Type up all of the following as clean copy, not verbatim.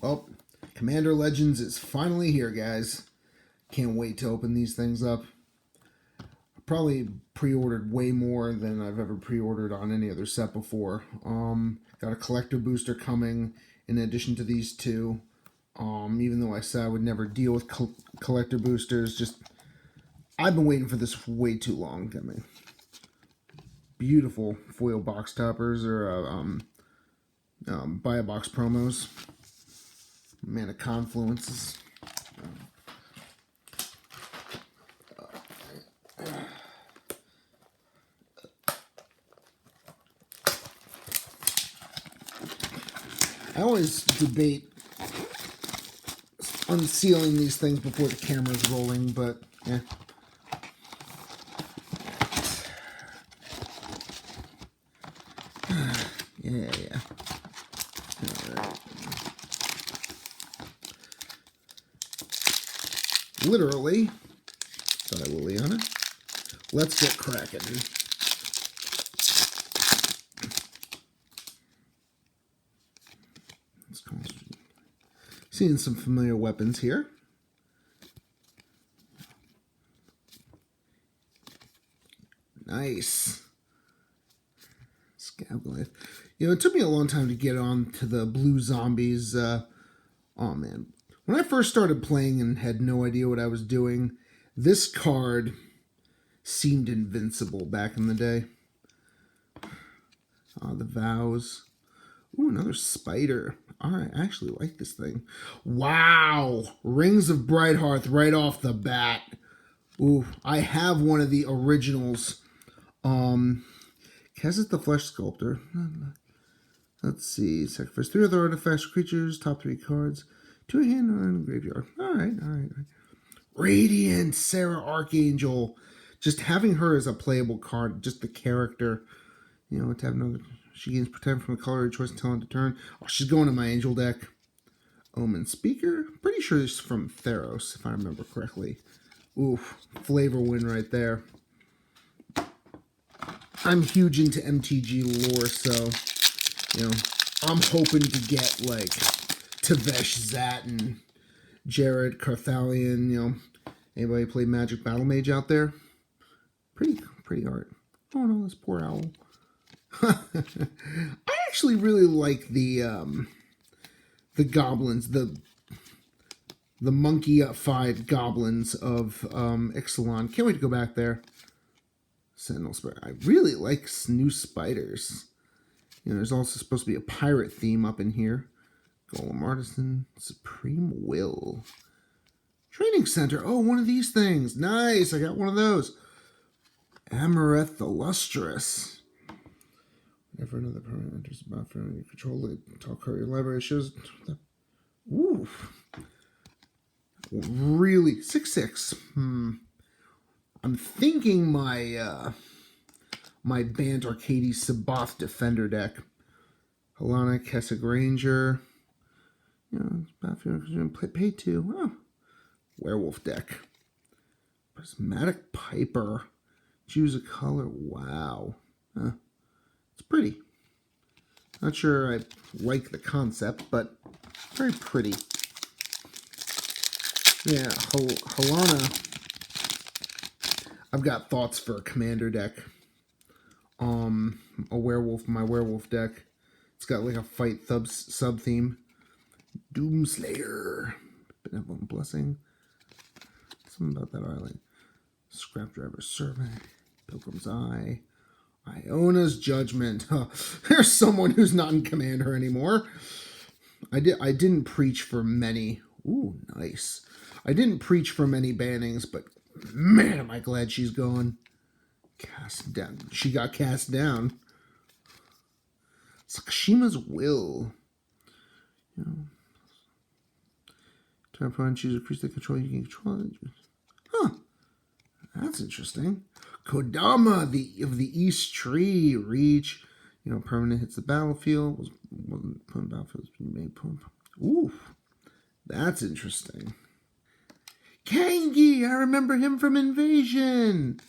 Well, Commander Legends is finally here, guys. Can't wait to open these things up. I probably pre-ordered way more than I've ever pre-ordered on any other set before. Got a collector booster coming in addition to these two. Even though I said I would never deal with collector boosters, just I've been waiting for this way too long. I mean, beautiful foil box toppers or buy a box promos. Man of confluences. I always debate unsealing these things before the camera's rolling, but yeah. Yeah. All right. Literally. Sorry, Liliana. Let's get cracking. Seeing some familiar weapons here. Nice. Scabglyph. You know, it took me a long time to get on to the blue zombies. Oh, man. When I first started playing and had no idea what I was doing, this card seemed invincible back in the day. The Vows. Ooh, another spider. I actually like this thing. Wow! Rings of Brighthearth right off the bat. Ooh, I have one of the originals. Kesset the Flesh Sculptor. Let's see. Sacrifice 3 other artifacts, creatures, top 3 cards. 2 hand on the graveyard. Alright. Radiant Sarah Archangel. Just having her as a playable card, just the character. You know, to have another. She gains protection from a color of choice until end of turn. Oh, she's going to my angel deck. Omen Speaker. Pretty sure it's from Theros, if I remember correctly. Oof. Flavor win right there. I'm huge into MTG lore, so, you know, I'm hoping to get, like, Tavesh, Zatin, Jared, Carthalion, you know. Anybody play Magic Battle Mage out there? Pretty art. Oh, no, this poor owl. I actually really like the goblins, the monkey-fied goblins of Ixalan. Can't wait to go back there. Sentinel Spider. I really like new spiders. You know, there's also supposed to be a pirate theme up in here. Golem Artisan, Supreme Will. Training Center. Oh, one of these things. Nice. I got one of those. Amareth the Lustrous. Whenever another permanent enters the battlefield, you control it. Talk card your library shows. Ooh. Really? 6/6. I'm thinking my my Bant Arcady Sabath Defender deck. Helana Kessa Granger. You know, battlefield pay 2. Oh. Werewolf deck. Prismatic Piper. Choose a color. Wow. It's pretty. Not sure I like the concept, but very pretty. Yeah, Helana. I've got thoughts for a commander deck. A werewolf, my werewolf deck. It's got like a fight sub theme. Doomslayer. Benevolent Blessing. Something about that island. Scrapdriver Servant. Pilgrim's Eye. Iona's Judgment. Huh. There's someone who's not in Commander anymore. I didn't preach for many. Ooh, nice. I didn't preach for many bannings, but man, am I glad she's gone. Cast down. She got cast down. Sakashima's Will. You know. Turn opponent choose a creature that control you can control. Huh. That's interesting. Kodama, of the East Tree, reach. You know, permanent hits the battlefield. Wasn't put in battlefield. Made. Ooh, that's interesting. Kangi, I remember him from Invasion.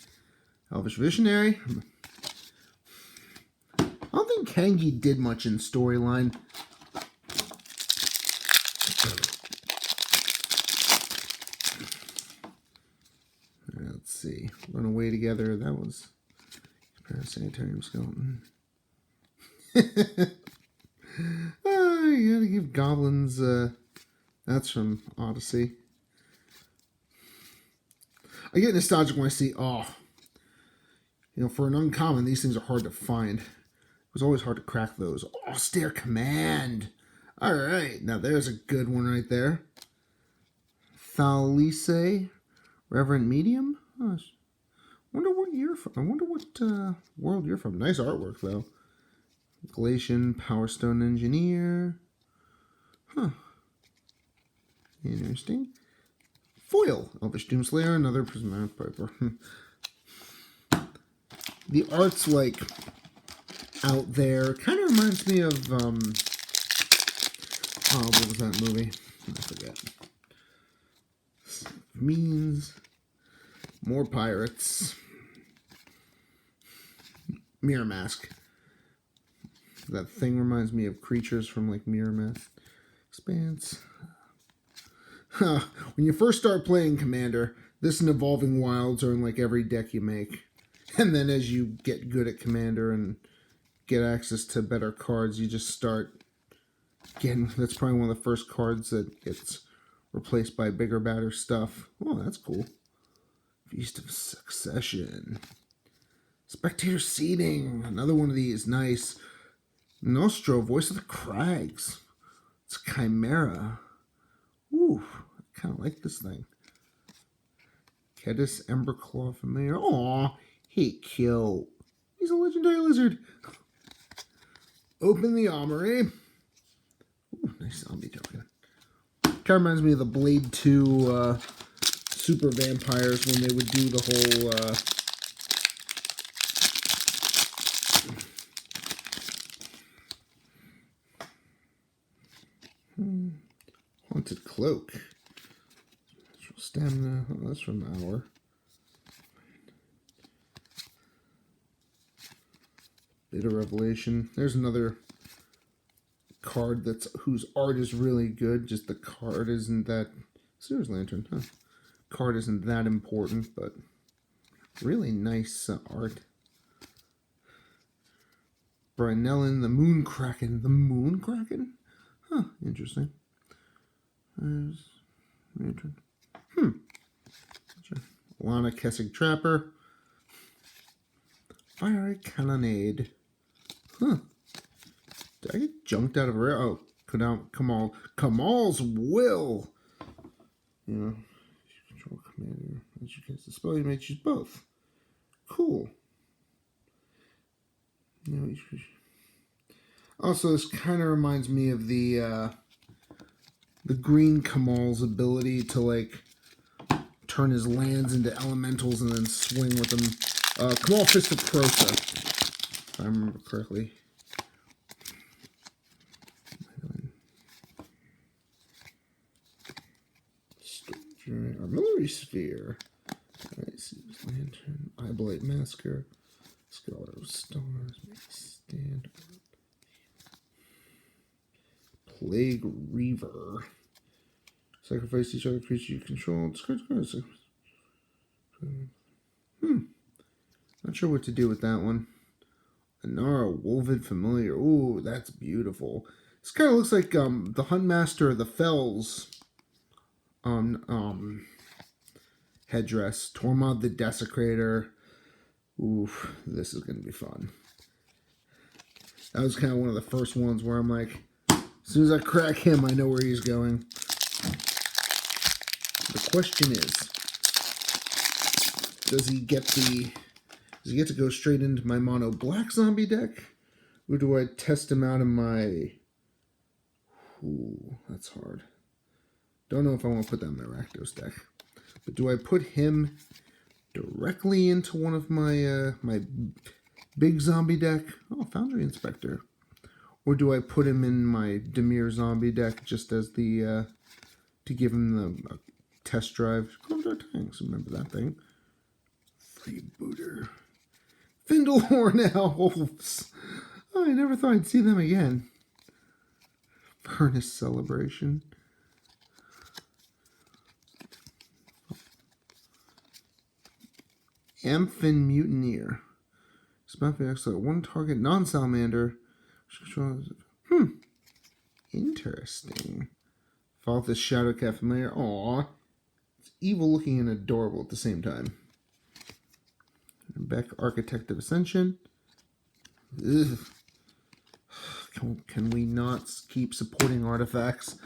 Elvish Visionary. I don't think Kangi did much in storyline. together. That was Sanitarium Skeleton. You gotta give goblins, that's from Odyssey. I get nostalgic when I see, for an uncommon, these things are hard to find. It was always hard to crack those. Austere Command. Alright, now there's a good one right there. Thalise, Reverend Medium? Oh, I wonder what you're from. I wonder what world you're from. Nice artwork, though. Galatian Power Stone Engineer. Huh. Interesting. Foil. Elvish Doomslayer, another Prismatic Piper. The art's, like, out there. Kind of reminds me of, what was that movie? I forget. Means more pirates. Mirror Mask. That thing reminds me of creatures from like Mirror Mask. Expanse. When you first start playing Commander, this and Evolving Wilds are in like every deck you make. And then as you get good at Commander and get access to better cards, you just start getting... That's probably one of the first cards that gets replaced by bigger, badder stuff. Oh, that's cool. Feast of Succession. Spectator Seeding. Another one of these. Nice. Nostro, Voice of the Crags. It's Chimera. Ooh, I kind of like this thing. Kedis Emberclaw Familiar. Aw, he cute. He's a legendary lizard. Open the Armory. Ooh, nice zombie token. Kind of reminds me of the Blade 2 Super Vampires when they would do the whole... Haunted Cloak. Stamina. Oh, that's from Hour. Bit of Revelation. There's another card that's whose art is really good. Just the card isn't that... Sears Lantern, huh? Card isn't that important, but really nice art. Brynelin, the Moonkraken. The Moonkraken? Huh, interesting. There's Lantern. Lana Kessig Trapper. Fiery Cannonade. Huh. Did I get junked out of a rare? Oh, Kamal's Will. Yeah. Control Commander. As you cast the spell, you may choose both. Cool. Also, this kind of reminds me of the green Kamal's ability to, like, turn his lands into elementals and then swing with them. Kamal Fist of Krosa, if I remember correctly. Artillery Sphere. Nice. Lantern. Eyeblight Masker. Scholar of Stars. Make a stand. Plague Reaver. Sacrifice each other creature you control. Not sure what to do with that one. Anara Woven Familiar. Ooh, that's beautiful. This kind of looks like the Huntmaster of the Fells headdress. Tormod the Desecrator. Ooh, this is going to be fun. That was kind of one of the first ones where I'm like, as soon as I crack him, I know where he's going. The question is, does he get to go straight into my mono black zombie deck? Or do I test him out in my... Ooh, that's hard. Don't know if I want to put that in my Rakdos deck. But do I put him directly into one of my my big zombie deck? Oh, Foundry Inspector. Or do I put him in my Dimir zombie deck just as the... to give him the test drive? Clover Tanks, remember that thing. Freebooter. Findlehorn Elves. Oh, I never thought I'd see them again. Furnace Celebration. Amphin Mutineer. Spellfire excellent. One target non-salamander. Interesting. Follow this Shadow Cat familiar. Aww. It's evil looking and adorable at the same time. Beck, Architect of Ascension. Ugh. Can we not keep supporting artifacts?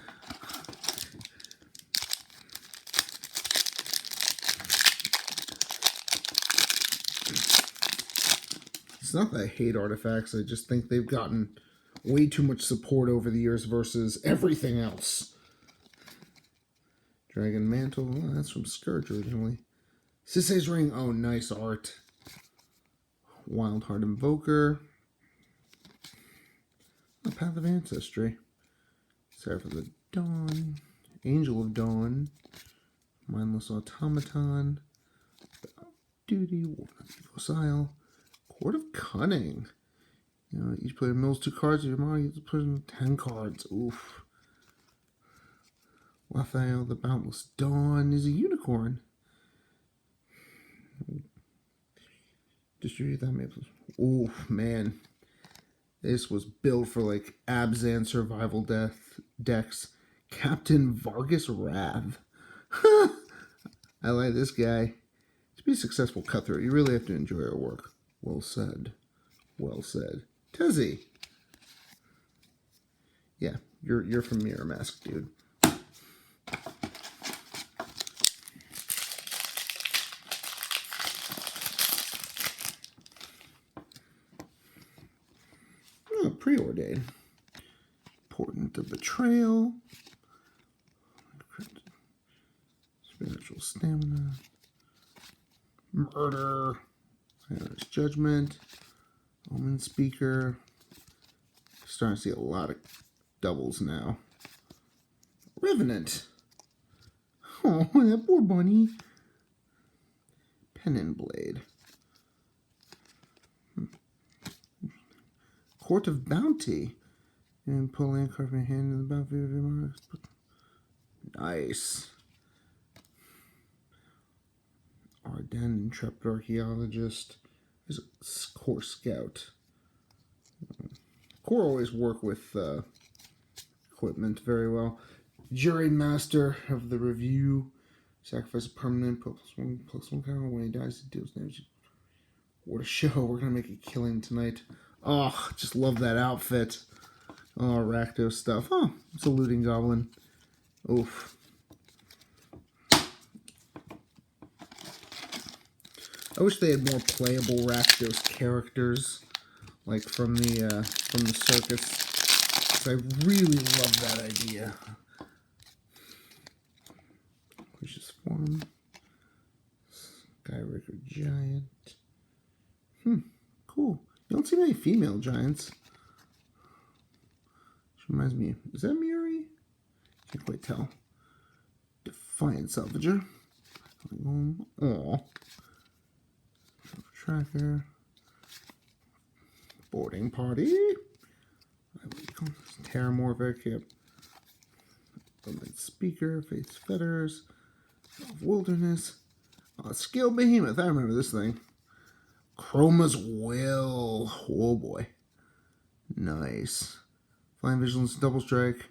It's not that I hate artifacts, I just think they've gotten way too much support over the years versus everything else. Dragon Mantle, oh, that's from Scourge originally. Sisei's Ring, oh, nice art. Wild Heart Invoker. A Path of Ancestry. Seraph of the Dawn. Angel of Dawn. Mindless Automaton. Duty. Wolf of Evil. Court of Cunning. You know, each player mills 2 cards. Your money gets to put in 10 cards. Oof. Raphael, the Boundless Dawn is a unicorn. Distribute that maple. Oof, man. This was built for like Abzan survival decks. Captain Vargas Rav. I like this guy. To be a successful cutthroat, you really have to enjoy your work. Well said. Well said. Tezzy. Yeah, you're from Mirror Mask, dude. Oh, Preordered. Portent of Betrayal. Spiritual Stamina. Murder. There's Judgment. Omen Speaker. Starting to see a lot of doubles now. Revenant. Oh, that poor bunny. Pen and Blade. Court of Bounty. And pull in, carve my hand in the bounty of your mark. Nice. Ardennes, Intrepid Archaeologist. There's a Core Scout. Core always work with equipment very well. Jury Master of the Review. Sacrifice a permanent, +1/+1 counter. When he dies, he deals damage. What a show. We're going to make a killing tonight. Oh, just love that outfit. Oh, Rakdos stuff. Oh, it's a looting goblin. Oof. I wish they had more playable Rakdos characters, like from the circus. 'Cause I really love that idea. Vicious Form. Skyraker Giant. Cool. You don't see many female giants. Which reminds me, is that Miri? Can't quite tell. Defiant Salvager. Aww. Tracker. Boarding Party. Terramorphic. Yep. Speaker. Faith's Fetters. Wilderness. Skill Behemoth. I remember this thing. Chroma's Will. Oh boy. Nice. Flying Vigilance, Double Strike.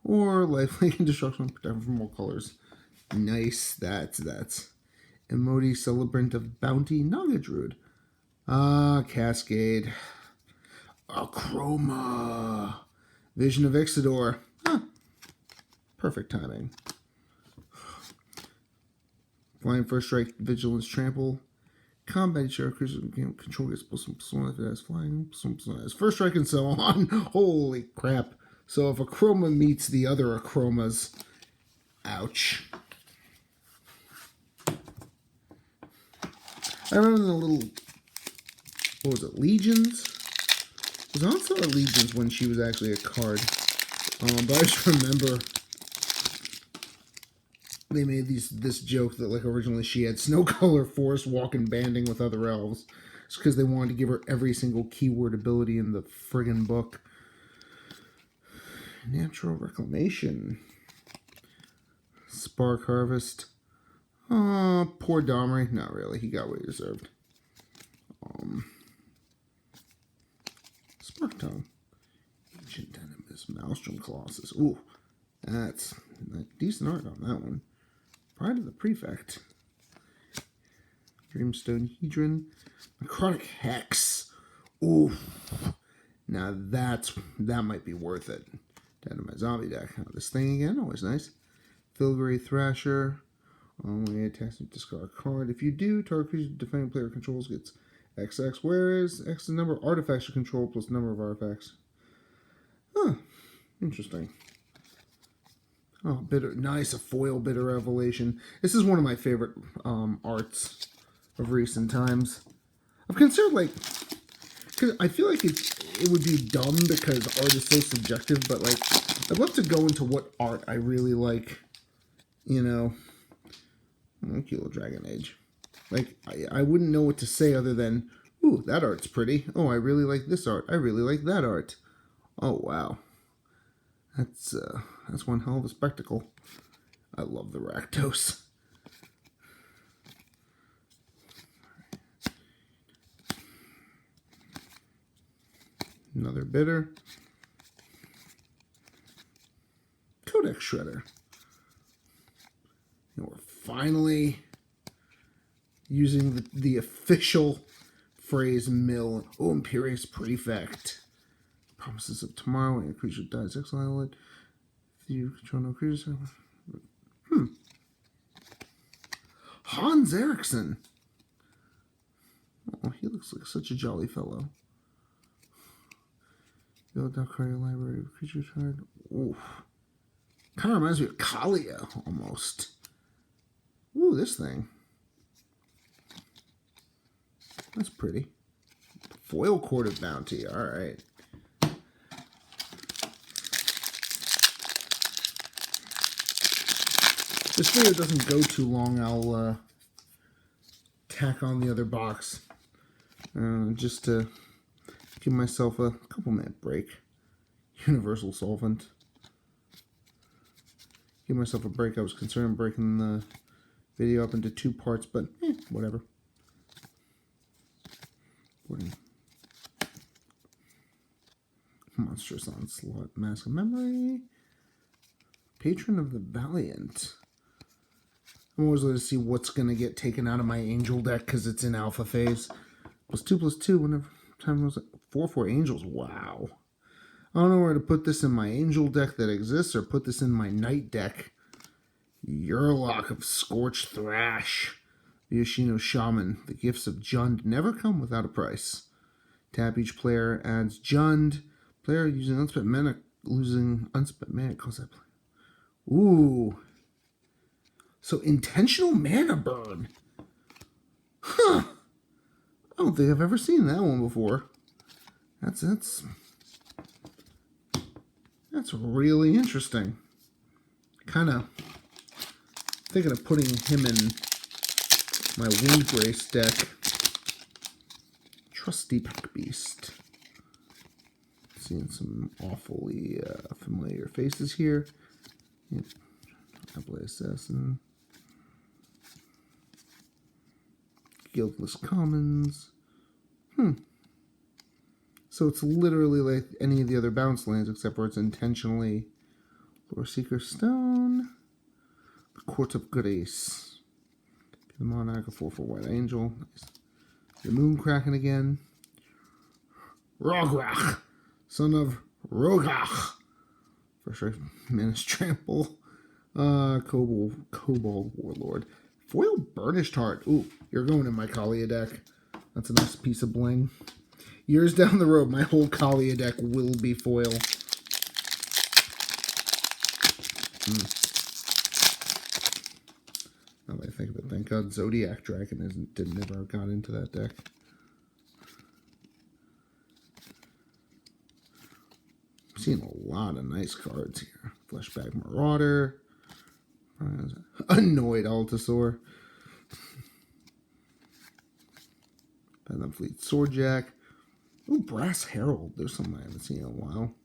Or Lifelink and Destruction. Protect from more colors. Nice. That's. Emoti, Celebrant of Bounty, Naga Druid. Cascade. Chroma. Vision of Ixidor. Perfect timing. Flying First Strike, Vigilance, Trample. Combat Share Cruiser control gets +1/+1 if it has flying, +1/+1 has first strike, and so on. Holy crap. So if a Chroma meets the other Achromas, ouch. I remember the little, what was it, Legions? It was also a Legions when she was actually a card. But I just remember they made this joke that like originally she had Snow Color Force walking banding with other elves. It's because they wanted to give her every single keyword ability in the friggin' book. Natural Reclamation. Spark Harvest. Poor Domri. Not really. He got what he deserved. Spark Tongue. Ancient Venomous. Maelstrom Colossus. Ooh, that's decent art on that one. Pride of the Prefect. Dreamstone Hedron. Necrotic Hex. Ooh. Now that might be worth it. Down to my zombie deck. This thing again, always nice. Filgray Thrasher. Only attacks and discard a card. If you do, target creature defending player controls gets XX, whereas X is the number of artifacts you control plus number of artifacts. Huh. Interesting. Oh, bitter, nice, a foil Bitter Revelation. This is one of my favorite arts of recent times. I've considered, like, cause I feel like it would be dumb because art is so subjective, but, like, I'd love to go into what art I really like, you know. Kilo Dragon Age. Like, I wouldn't know what to say other than, ooh, that art's pretty. Oh, I really like this art. I really like that art. Oh, wow. That's one hell of a spectacle. I love the Rakdos. Another bitter. Codex Shredder. And we're finally using the official phrase mill. Oh, Imperious Prefect. Promises of Tomorrow. When your creature dies, exile it. If you control no creatures. Hans Eriksson. Oh, he looks like such a jolly fellow. Build out create a library of creature card. Oof. Kind of reminds me of Kalia almost. Ooh, this thing. That's pretty. Foil Court of Bounty. All right. This video doesn't go too long. I'll tack on the other box just to give myself a couple-minute break. Universal Solvent. Give myself a break. I was concerned breaking the video up into 2 parts, but whatever. Monstrous Onslaught. Mask of Memory. Patron of the Valiant. I'm always looking to see what's going to get taken out of my Angel deck because it's in alpha phase. +2/+2 whenever time was 4/4 Angels. Wow. I don't know where to put this in my Angel deck that exists or put this in my Knight deck. Yurlok of Scorched Thrash. The Yoshino Shaman. The Gifts of Jund never come without a price. Tap each player adds Jund. Player using unspent mana, losing unspent mana cause that player. Ooh. So intentional mana burn. Huh. I don't think I've ever seen that one before. That's really interesting. Kind of thinking of putting him in my Windbrace deck. Trusty Pack Beast. Seeing some awfully familiar faces here. Yep. Outplay Assassin. Guildless Commons. So it's literally like any of the other bounce lands except for it's intentionally Lore Seeker Stone. The Court of Grace. The Monarch, a 4/4 White Angel. Nice. The Moonkraken again. Rograch, son of Rogach. First Menace Trample. Kobold Warlord. Foil Burnished Heart. Ooh, you're going in my Kalia deck. That's a nice piece of bling. Years down the road, my whole Kalia deck will be foil. Now that I think of it, thank God Zodiac Dragon never got into that deck. I'm seeing a lot of nice cards here. Fleshback Marauder. Annoyed Altasaur. Fleet Swordjack. Ooh, Brass Herald. There's something I haven't seen in a while.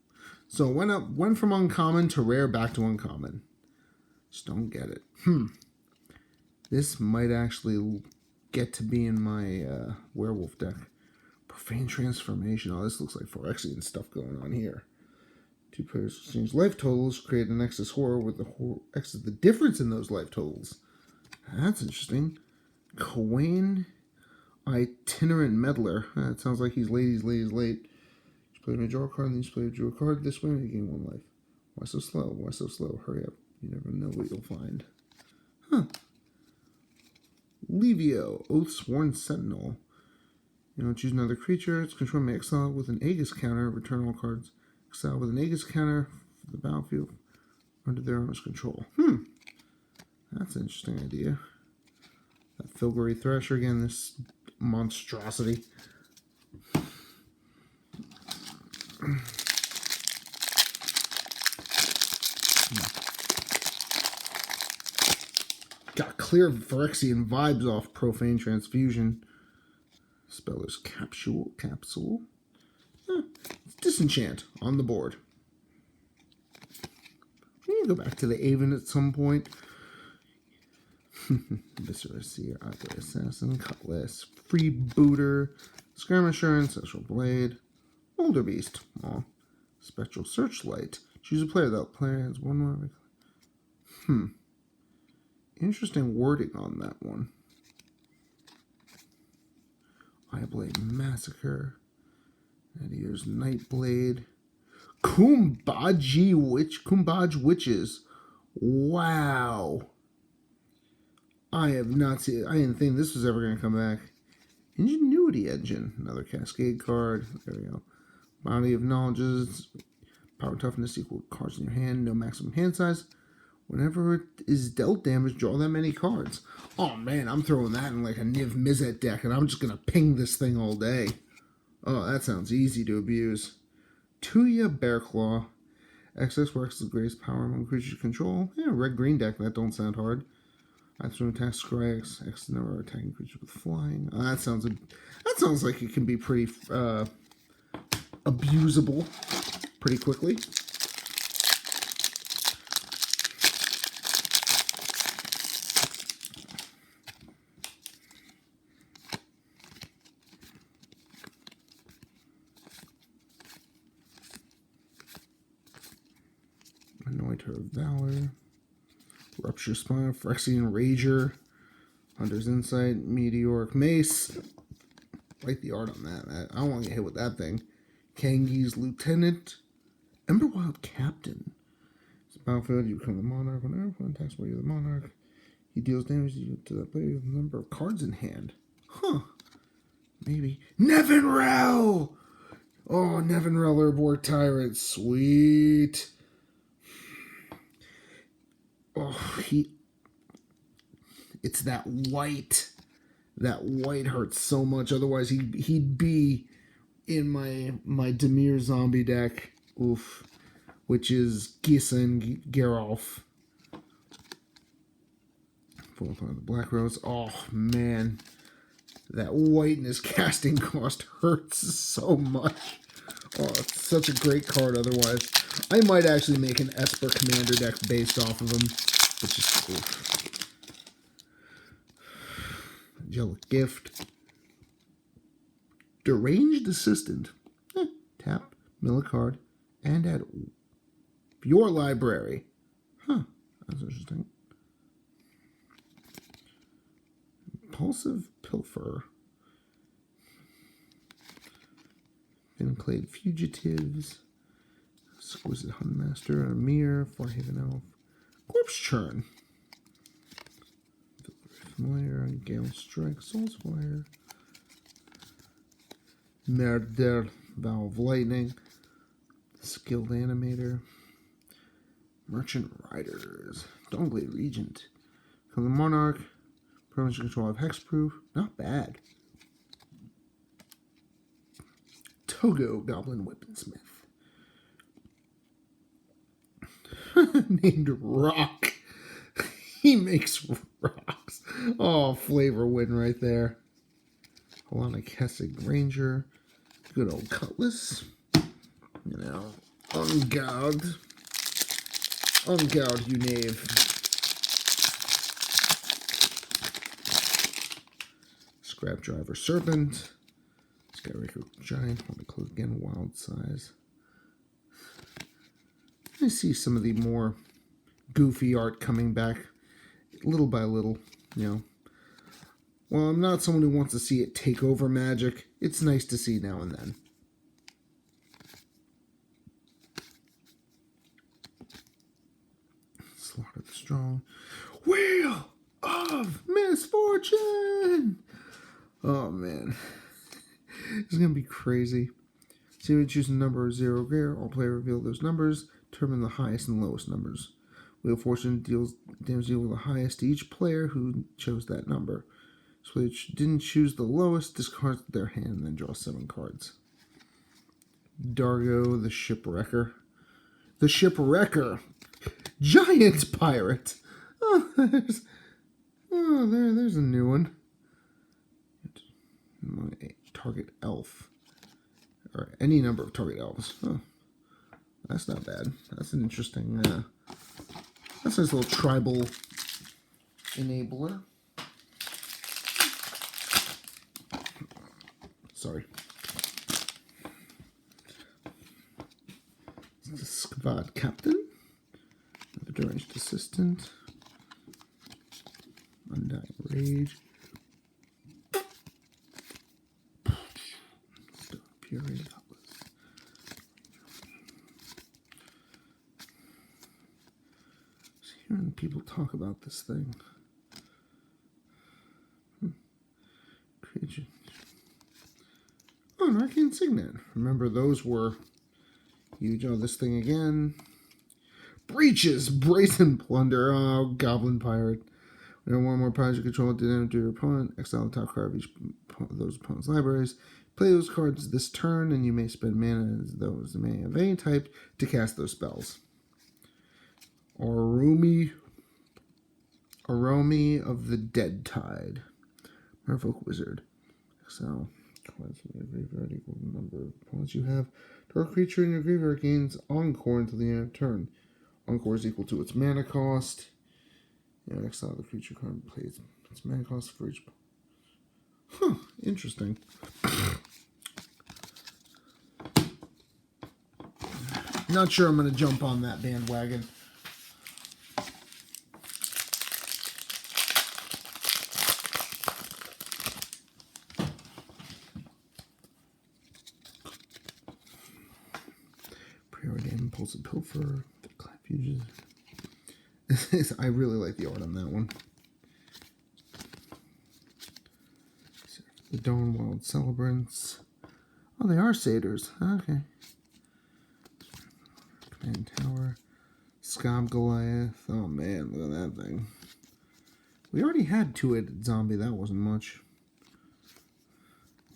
So went from uncommon to rare back to uncommon. Just don't get it. This might actually get to be in my werewolf deck. Profane Transformation. Oh, this looks like Phyrexian stuff going on here. Two players exchange life totals, create an excess horror with the difference in those life totals. That's interesting. Cowain Itinerant Meddler. It sounds like he's late. Each player may draw a card, and each player drew a card. This way, you gain 1 life. Why so slow? Why so slow? Hurry up. You never know what you'll find. Huh. Levio, Oathsworn Sentinel. You don't choose another creature. Its control may exile with an Aegis counter. Return all cards. Exile with an Aegis counter for the battlefield under their owner's control. That's an interesting idea. That Filbury Thrasher again, this monstrosity. Got clear Phyrexian vibes off Profane Transfusion. Speller's Capsule. Disenchant on the board. We need to go back to the Aven at some point. Viscera Seer, Outward Assassin, Cutlass, Freebooter, Skirmisher, Ancestral Blade, Older Beast, Spectral Searchlight. Choose a player. That player has one more. Interesting wording on that one. Eyeblade Massacre. And here's Nightblade. Kumbaj Witches. Wow. I have not seen. I didn't think this was ever going to come back. Ingenuity Engine. Another Cascade card. There we go. Body of Knowledges. Power Toughness equal cards in your hand. No maximum hand size. Whenever it is dealt damage, draw that many cards. Oh man, I'm throwing that in like a Niv Mizzet deck, and I'm just going to ping this thing all day. Oh, that sounds easy to abuse. Tuya Bearclaw. XX works the greatest power among creatures you control. Yeah, red-green deck, that don't sound hard. Action attack, Scry X number attacking creatures with flying. That sounds like it can be pretty abusable pretty quickly. Anointer of Valor. Rupture Spine, Phyrexian Rager, Hunter's Insight, Meteoric Mace. Like the art on that. I don't want to get hit with that thing. Kangi's Lieutenant, Emberwild Captain. It's a battlefield, you become the Monarch. Whenever one attacks while you're the Monarch, he deals damage to that player with the number of cards in hand. Maybe. Nevinrel! Oh, Nevinrel Airborne Tyrant. Sweet. Oh, it's that white. That white hurts so much. Otherwise, he'd be in my Dimir zombie deck. Oof. Which is Gisa and Geralf. Full of the Black Rose. Oh, man. That whiteness casting cost hurts so much. Oh, it's such a great card otherwise. I might actually make an Esper Commander deck based off of him. Which is cool. Angelic Gift. Deranged Assistant. Tap, mill a card, and add your library. That's interesting. Impulsive Pilfer. Vinclade Fugitives. Exquisite Huntmaster, Amir, Farhaven Elf. Corpse Churn. Familiar, Gale Strike, Soulsfire. Merder, Vow of Lightning. Skilled Animator. Merchant Riders. Dawnblade Regent. Become the Monarch. Permanent control of Hexproof. Not bad. Togo, Goblin Weaponsmith. Named Rock. He makes rocks. Oh, flavor win right there. Holonic Hessig Ranger. Good old Cutlass. You know, ungouged. Ungouged, you knave. Scrap Driver Serpent. Skyraker Giant. Want to close again. Wild Size. I see some of the more goofy art coming back little by little, you know. While I'm not someone who wants to see it take over Magic, it's nice to see now and then. Slaughter the Strong. Wheel of Misfortune! Oh, man. It's going to be crazy. See, we choose a number of 0 or greater. All players reveal those numbers. Determine the highest and lowest numbers. Wheel of Fortune deals damage deal with the highest to each player who chose that number. So which didn't choose the lowest, discards their hand and then draw 7 cards. Dargo the Shipwrecker. The Shipwrecker! Giant Pirate! Oh, there's a new one. Target elf. Or any number of target elves. Oh, that's not bad. That's an interesting, that's a nice little tribal enabler. Sorry. The Squad Captain. The Deranged Assistant. Undying Rage. Fury. Hearing people talk about this thing. Creature. Oh, an Arcane Signet. Remember, those were huge. Oh, this thing again. Breaches, Brazen Plunder. Oh, Goblin Pirate. When one more pirates you control did damage to your opponent, exile the top card of each of those opponent's libraries. Play those cards this turn, and you may spend mana as those may have any type to cast those spells. Aromi of the Dead Tide. Merfolk Wizard. Exile cards from your graveyard equal to the number of opponents you have. Target creature in your graveyard gains Encore until the end of turn. Encore is equal to its mana cost. Yeah, exile the creature card and play its mana cost for each. Huh, interesting. Not sure I'm going to jump on that bandwagon. Preordered Impulsive Pilfer. Clap Fusion. I really like the art on that one. The Dawn Wild Celebrants. Oh, they are satyrs. Okay. Command Tower. Scob Goliath. Oh man, look at that thing. We already had two-headed zombie. That wasn't much.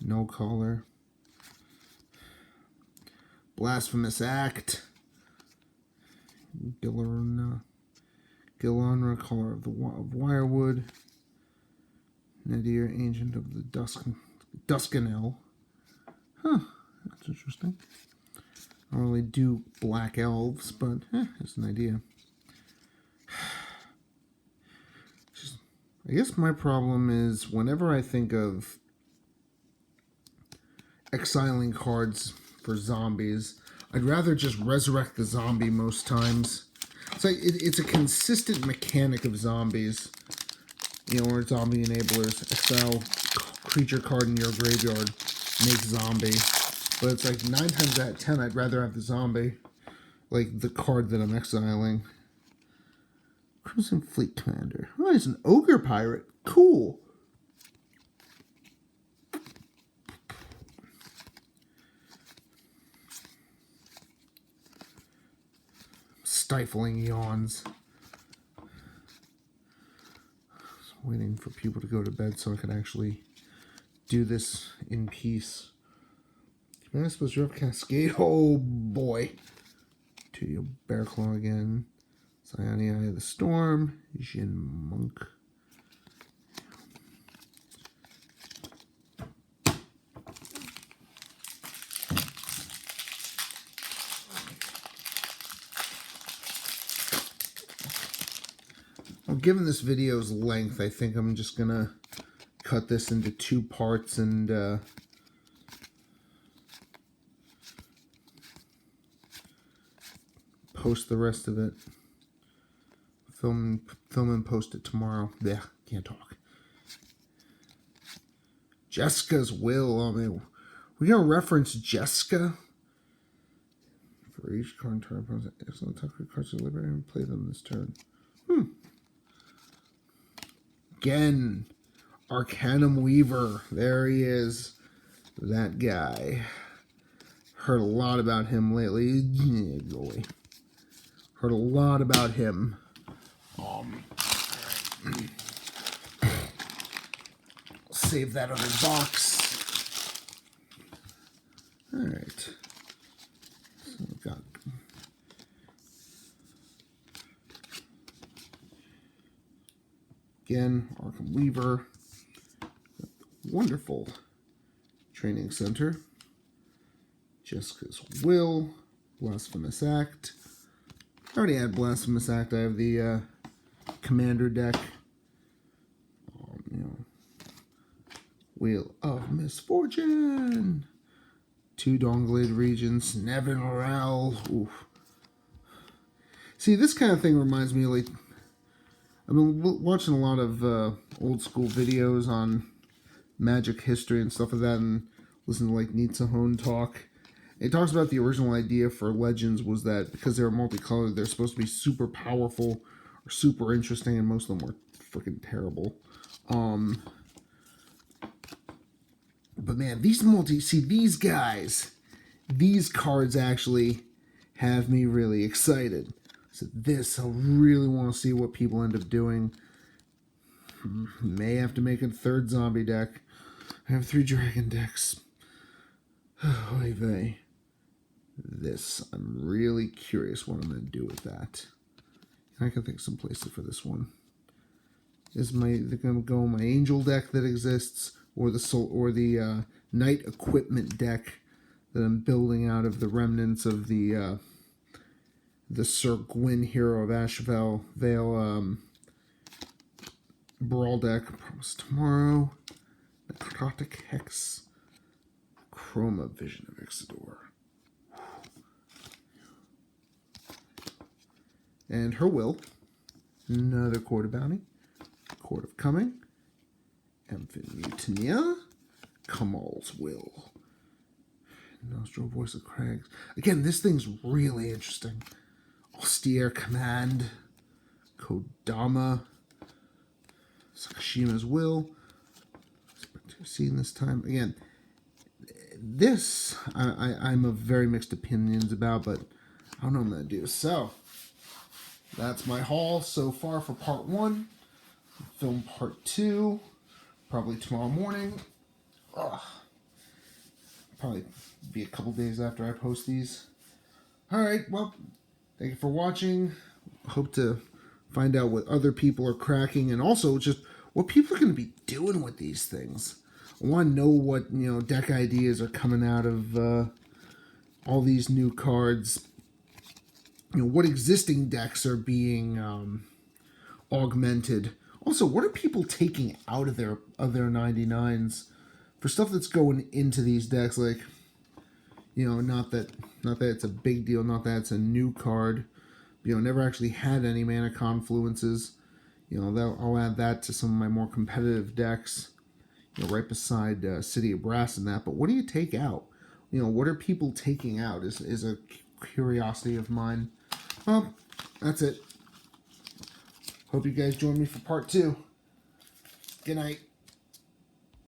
No Collar. Blasphemous Act. Gilonra, Caller of Wirewood. Nadir, Ancient of the Duskanel. Huh, that's interesting. I don't really do black elves, but it's an idea. I guess my problem is whenever I think of exiling cards for zombies, I'd rather just resurrect the zombie most times. It's like it's a consistent mechanic of zombies. You know, or zombie enablers. Exile creature card in your graveyard, make zombie. But it's like 9 times out of 10, I'd rather have the zombie, like the card that I'm exiling. Crimson Fleet Commander. Oh, he's an ogre pirate. Cool. Stifling yawns. Waiting for people to go to bed so I could actually do this in peace. I suppose you're up Cascade. Oh boy. To your Bear Claw again. Cyania Eye of the Storm. Jin Monk. Well, given this video's length, I think I'm just gonna cut this into 2 parts and post the rest of it. Film and post it tomorrow. Yeah, can't talk. Jessica's will. I mean, we're gonna reference Jessica for each card turn. Excellent top 3 cards to liberate and play them this turn. Again, Arcanum Weaver. There he is. That guy. Heard a lot about him lately. Yeah, go away. Heard a lot about him. Save that other box. Alright. So we've got again, Arkham Weaver. Wonderful training center. Jessica's Will. Blasphemous Act. I already had Blasphemous Act. I have the Commander deck. Wheel of Misfortune. 2 Dawnglade Regions. Nevin Morel. Oof. See, this kind of thing reminds me of, like, I've been watching a lot of old school videos on Magic history and stuff like that, and listen to, like, Nitsa Hone talk. It talks about the original idea for Legends was that because they were multicolored, they're supposed to be super powerful or super interesting, and most of them were freaking terrible. But man, these guys, these cards actually have me really excited. So this, I really want to see what people end up doing. May have to make a 3rd zombie deck. I have 3 dragon decks. Oy vey. This, I'm really curious what I'm going to do with that. I can think some places for this one. They're going to go my Angel deck that exists, or the Knight Equipment deck that I'm building out of the remnants of the Sir Gwyn Hero of Ashevale Vale Brawl deck. Promise tomorrow. Necrotic Hex. Chroma Vision of Ixidor. And her will. Another Court of Bounty. Court of Coming. Amphin Mutinia. Kamal's Will. Nostril Voice of Crags. Again, this thing's really interesting. Austere Command. Kodama. Sakashima's Will. Seen this time. Again, this I'm of very mixed opinions about, but I don't know what I'm going to do. So, that's my haul so far for part 1. Film part 2. Probably tomorrow morning. Probably be a couple days after I post these. Alright, well, thank you for watching. Hope to find out what other people are cracking, and also just what people are going to be doing with these things. I want to know what, deck ideas are coming out of all these new cards. What existing decks are being augmented. Also, what are people taking out of their 99s for stuff that's going into these decks? Like, not that it's a big deal, not that it's a new card. Never actually had any mana confluences. I'll add that to some of my more competitive decks. Right beside City of Brass and that. But what do you take out? What are people taking out is a curiosity of mine. Well, that's it. Hope you guys join me for part 2. Good night.